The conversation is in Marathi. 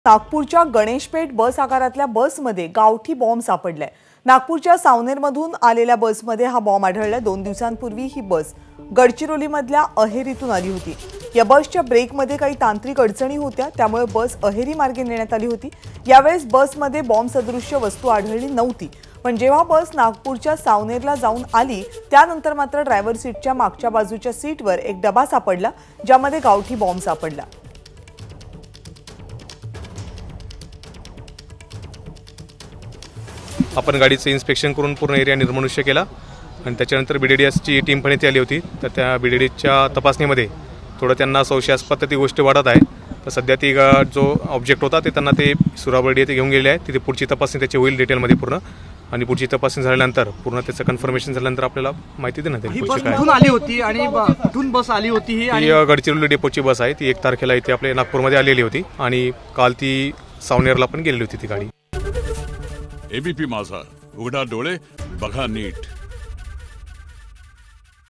नागपूरच्या गणेशपेठ बस आकारातल्या बसमध्ये गावठी बॉम्ब सापडलाय। नागपूरच्या सावनेरमधून आलेल्या बसमध्ये हा बॉम्ब आढळलाय। 2 दिवसांपूर्वी ही बस गडचिरोलीमधल्या अहेरीतून आली होती। या बसच्या ब्रेकमध्ये काही तांत्रिक अडचणी होत्या, त्यामुळे बस अहेरी मार्गे नेण्यात आली होती। यावेळेस बसमध्ये बॉम्ब सदृश्य वस्तू आढळली नव्हती, पण जेव्हा बस नागपूरच्या सावनेरला जाऊन आली त्यानंतर मात्र ड्रायव्हर सीटच्या मागच्या बाजूच्या सीटवर एक डबा सापडला, ज्यामध्ये गावठी बॉम्ब सापडला। आपण गाडीचं इन्स्पेक्शन करून पूर्ण एरिया निर्मनुष्य केला आणि त्याच्यानंतर बीडीडीएसची टीम पण इथे आली होती। तर त्या बीडीडीएसच्या तपासणीमध्ये थोडं त्यांना संशयास्पद ती गोष्ट वाटत आहे। तर सध्या ती जो ऑब्जेक्ट होता ते त्यांना ते सुराबर्डी येथे घेऊन गेले आहे। तिथे पुढची तपासणी त्याची होईल डिटेलमध्ये पूर्ण, आणि पुढची तपासणी झाल्यानंतर पूर्ण त्याचं कन्फर्मेशन झाल्यानंतर आपल्याला माहिती देण्यात येईल। कुठून आली होती आणि कुठून बस आली होती? ही गडचिरोली डेपोची बस आहे। ती 1 तारखेला इथे आपल्या नागपूरमध्ये आलेली होती आणि काल ती सावनेरला पण गेलेली होती ती गाडी। एबीपी माझा, उघडा डोळे बघा नीट।